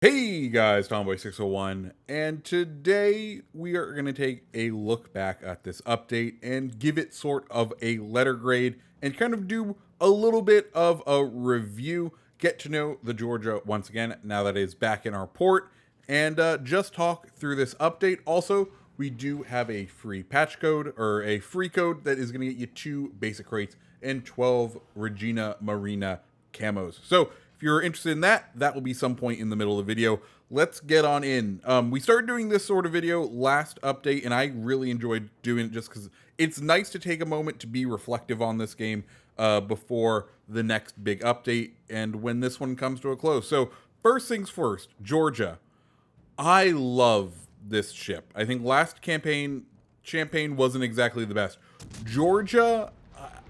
Hey guys, Tomboy601, and today we are going to take a look back at this update and give it sort of a letter grade and kind of do a little bit of a review, get to know the Georgia once again now that it is back in our port, and just talk through this update. Also, we do have a free patch code or a free code that is going to get you 2 basic rates and 12 Regina Marina camos. So if you're interested in that, that will be some point in the middle of the video. Let's get on in. We started doing this sort of video last update, and I really enjoyed doing it just because it's nice to take a moment to be reflective on this game before the next big update and when this one comes to a close. So first things first, Georgia. I love this ship. I think last campaign, Champagne wasn't exactly the best. Georgia,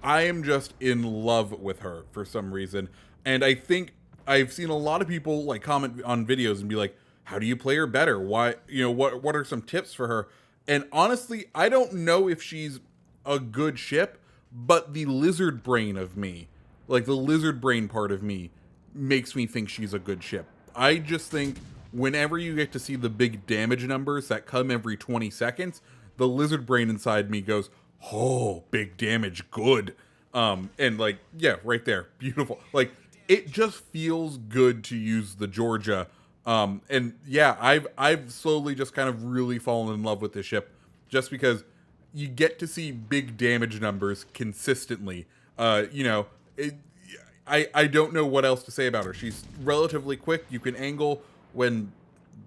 I am just in love with her for some reason. And I think I've seen a lot of people like comment on videos and be like, how do you play her better? Why, what are some tips for her? And honestly, I don't know if she's a good ship, but the lizard brain of me, like the lizard brain part of me, makes me think she's a good ship. I just think whenever you get to see the big damage numbers that come every 20 seconds, the lizard brain inside me goes, oh, big damage, good. And like, yeah, right there, beautiful. Like, it just feels good to use the Georgia. And yeah, I've slowly just kind of really fallen in love with this ship, just because you get to see big damage numbers consistently. I don't know what else to say about her. She's relatively quick. You can angle when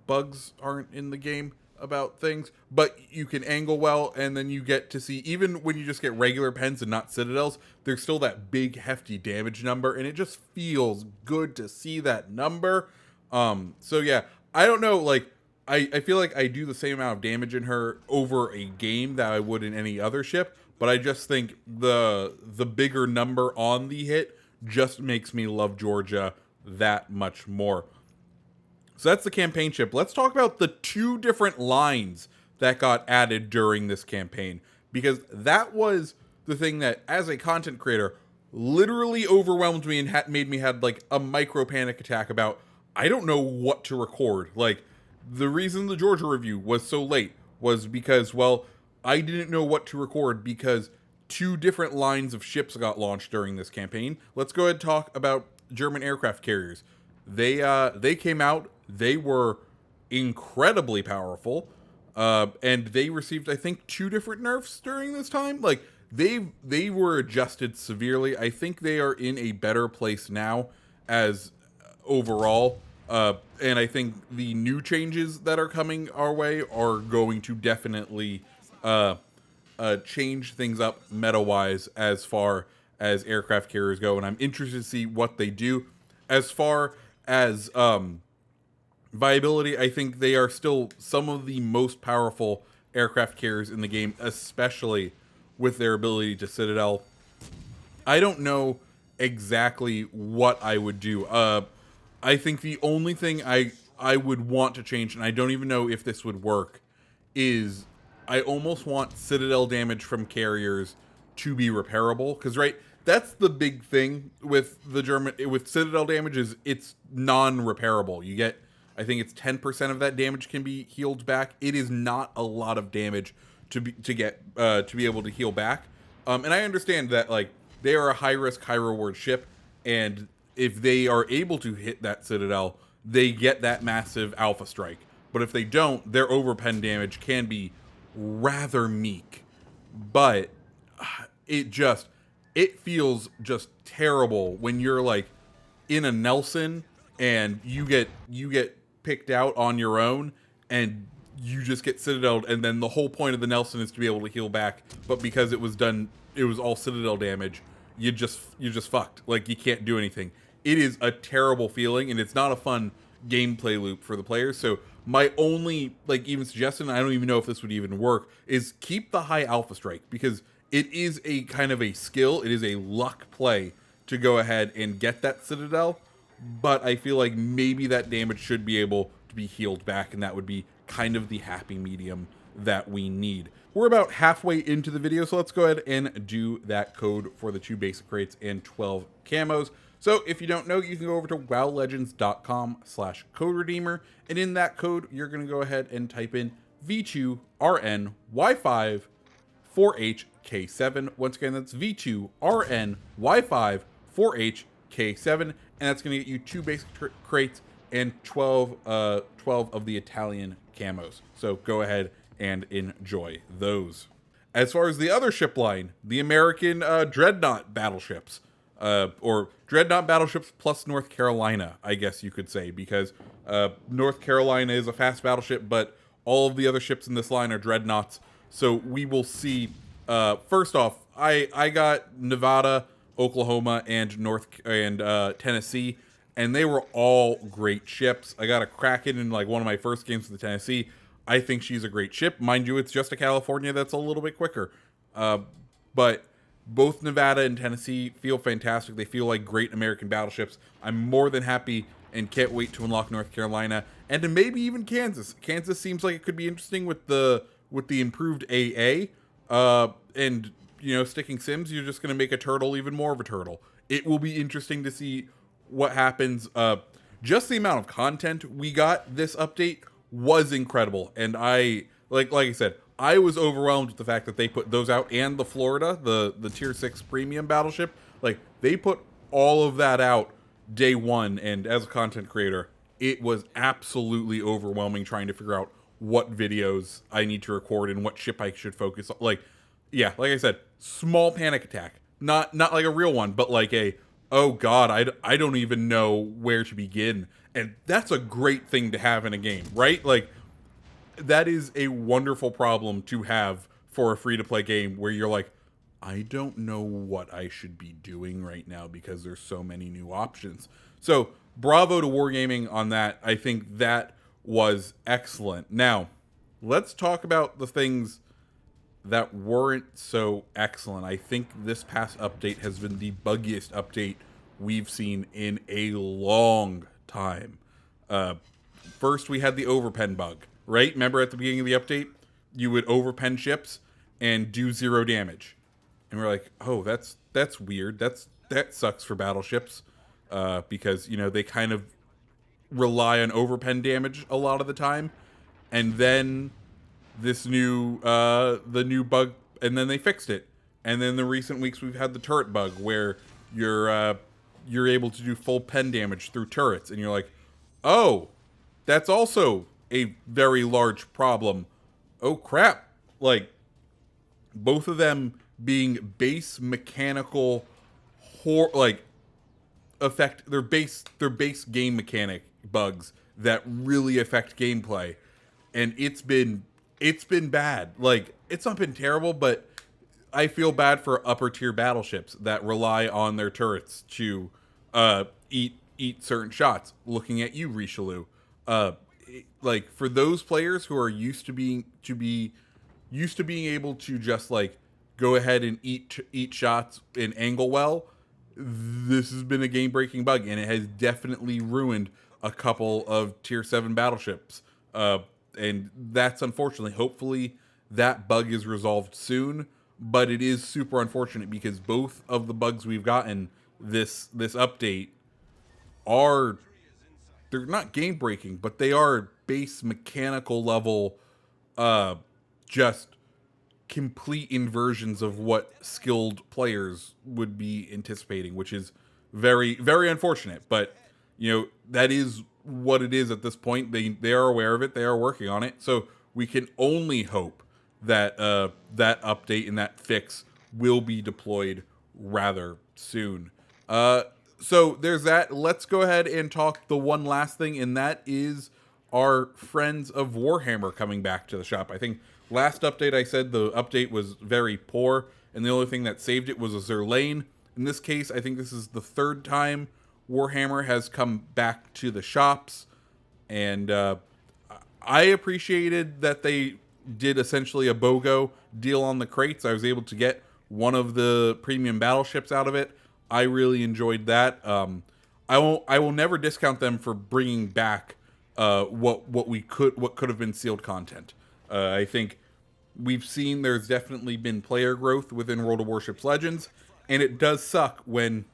bugs aren't in the game about things, but you can angle well, and then you get to see, even when you just get regular pens and not citadels, there's still that big hefty damage number, and it just feels good to see that number. So yeah, I don't know, like, I feel like I do the same amount of damage in her over a game that I would in any other ship, but I just think the bigger number on the hit just makes me love Georgia that much more. So that's the campaign ship. Let's talk about the 2 different lines that got added during this campaign, because that was the thing that, as a content creator, literally overwhelmed me and made me had like a micro panic attack about, I don't know what to record. Like, the reason the Georgia review was so late was because, well, I didn't know what to record because 2 different lines of ships got launched during this campaign. Let's go ahead and talk about German aircraft carriers. They came out. They were incredibly powerful, and they received, I think, 2 different nerfs during this time. Like, they were adjusted severely. I think they are in a better place now as overall. And I think the new changes that are coming our way are going to definitely change things up meta-wise as far as aircraft carriers go. And I'm interested to see what they do. As far as viability, I think they are still some of the most powerful aircraft carriers in the game, especially with their ability to citadel. I don't know exactly what I would do. I think the only thing I would want to change, and I don't even know if this would work, is I almost want citadel damage from carriers to be repairable, because that's the big thing with the German, with citadel damage, is it's non-repairable. You get, I think it's 10% of that damage can be healed back. It is not a lot of damage to be able to heal back. And I understand that, like, they are a high risk, high reward ship, and if they are able to hit that citadel, they get that massive alpha strike. But if they don't, their overpen damage can be rather meek. But it feels just terrible when you're like in a Nelson and you get picked out on your own and you just get citadeled, and then the whole point of the Nelson is to be able to heal back, but because it was all citadel damage, you're just fucked. Like, you can't do anything. It is a terrible feeling, and it's not a fun gameplay loop for the players. So my only, like, even suggestion, I don't even know if this would even work, is keep the high alpha strike, because it is a kind of a skill. It is a luck play to go ahead and get that citadel, but I feel like maybe that damage should be able to be healed back, and that would be kind of the happy medium that we need. We're about halfway into the video, so let's go ahead and do that code for the 2 basic rates and 12 camos. So if you don't know, you can go over to wowlegends.com/code redeemer, and in that code, you're going to go ahead and type in V2RNY5 4HK7. Once again, that's V2RNY5 4HK7, and that's going to get you 2 basic crates and 12 of the Italian camos. So go ahead and enjoy those. As far as the other ship line, the American Dreadnought battleships, or Dreadnought battleships plus North Carolina, I guess you could say, because North Carolina is a fast battleship, but all of the other ships in this line are Dreadnoughts. So we will see. First off, I got Nevada, Oklahoma, and Tennessee, and they were all great ships. I got a Kraken in like one of my first games with the Tennessee. I think she's a great ship. Mind you, it's just a California that's a little bit quicker. But both Nevada and Tennessee feel fantastic. They feel like great American battleships. I'm more than happy and can't wait to unlock North Carolina and to maybe even Kansas. Kansas seems like it could be interesting with the improved AA. And sticking Sims, you're just going to make a turtle even more of a turtle. It will be interesting to see what happens. Just the amount of content we got this update was incredible, and I like I said, I was overwhelmed with the fact that they put those out, and the Florida, the tier 6 premium battleship, like they put all of that out day one. And as a content creator, it was absolutely overwhelming trying to figure out what videos I need to record and what ship I should focus on. Like I said, small panic attack, not like a real one, but like oh god, I don't even know where to begin. And that's a great thing to have in a game, right? Like, that is a wonderful problem to have for a free-to-play game where you're like, I don't know what I should be doing right now because there's so many new options. So, bravo to Wargaming on that. I think that was excellent. Now, let's talk about the things that weren't so excellent. I think this past update has been the buggiest update we've seen in a long time. First, we had the overpen bug, right? Remember at the beginning of the update, you would overpen ships and do 0 damage, and we're like, oh, that's weird. That sucks for battleships, because they kind of rely on overpen damage a lot of the time. And then this the new bug, and then they fixed it. And then the recent weeks we've had the turret bug where you're able to do full pen damage through turrets, and you're like, oh, that's also a very large problem. Oh crap. Like, both of them being base mechanical affect their base game mechanic bugs that really affect gameplay. And it's been bad. Like, it's not been terrible, but I feel bad for upper tier battleships that rely on their turrets to eat certain shots. Looking at you, Richelieu. Like, for those players who are used to being able to just like go ahead and eat shots and angle well, this has been a game breaking bug, and it has definitely ruined a couple of tier 7 battleships. And that's unfortunately. Hopefully that bug is resolved soon. But it is super unfortunate because both of the bugs we've gotten this update they're not game breaking, but they are base mechanical level, just complete inversions of what skilled players would be anticipating, which is very, very unfortunate. But that is what it is at this point. They are aware of it. They are working on it. So we can only hope that that update and that fix will be deployed rather soon. So there's that. Let's go ahead and talk the one last thing, and that is our friends of Warhammer coming back to the shop. I think last update I said the update was very poor, and the only thing that saved it was a Zerlane. In this case, I think this is the 3rd time Warhammer has come back to the shops, and I appreciated that they did essentially a BOGO deal on the crates. I was able to get one of the premium battleships out of it. I really enjoyed that. I will never discount them for bringing back what could have been sealed content. I think we've seen there's definitely been player growth within World of Warships Legends, and it does suck when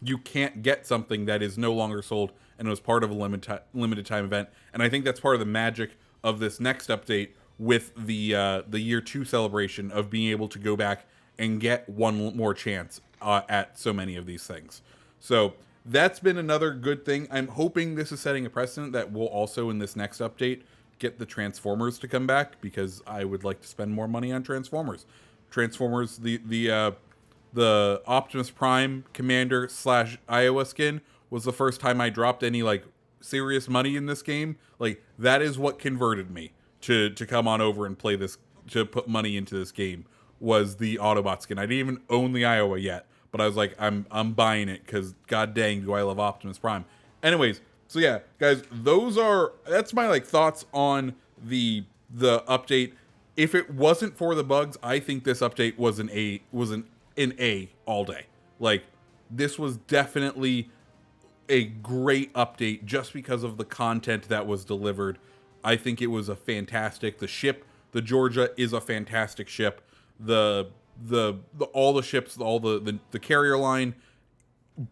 you can't get something that is no longer sold and was part of a limited time event. And I think that's part of the magic of this next update with the year 2 celebration of being able to go back and get one more chance at so many of these things. So that's been another good thing. I'm hoping this is setting a precedent that we'll also in this next update get the Transformers to come back, because I would like to spend more money on Transformers. Transformers, the Optimus Prime Commander / Iowa skin was the first time I dropped any like serious money in this game. Like that is what converted me to come on over and play this, to put money into this game, was the Autobot skin. I didn't even own the Iowa yet, but I was like, I'm buying it because god dang do I love Optimus Prime. Anyways, so yeah, guys, that's my like thoughts on the update. If it wasn't for the bugs, I think this update was an A all day. Like this was definitely a great update just because of the content that was delivered. I think it was a fantastic. The ship, the Georgia, is a fantastic ship. The all the ships, all the carrier line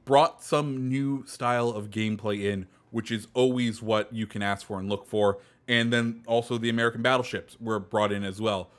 brought some new style of gameplay in, which is always what you can ask for and look for. And then also the American battleships were brought in as well.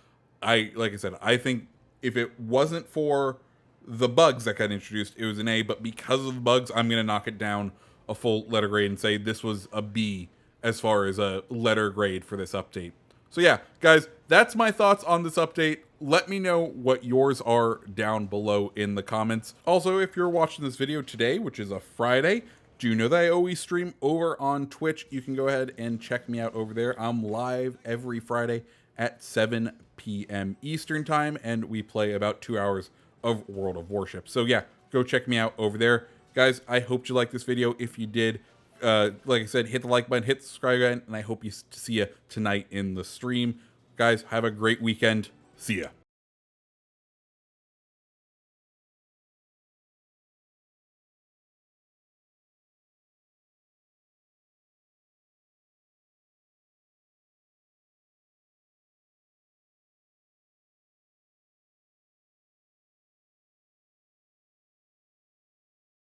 Like I said, I think if it wasn't for the bugs that got introduced, it was an A, but because of the bugs, I'm going to knock it down a full letter grade and say this was a B as far as a letter grade for this update. So yeah, guys, that's my thoughts on this update. Let me know what yours are down below in the comments. Also, if you're watching this video today, which is a Friday, do you know that I always stream over on Twitch? You can go ahead and check me out over there. I'm live every Friday at 7 p.m. Eastern time, and we play about 2 hours of World of Warships. So yeah, go check me out over there. Guys, I hope you liked this video. If you did, like I said, hit the like button, hit the subscribe button, and I hope to see you tonight in the stream. Guys, have a great weekend. See ya.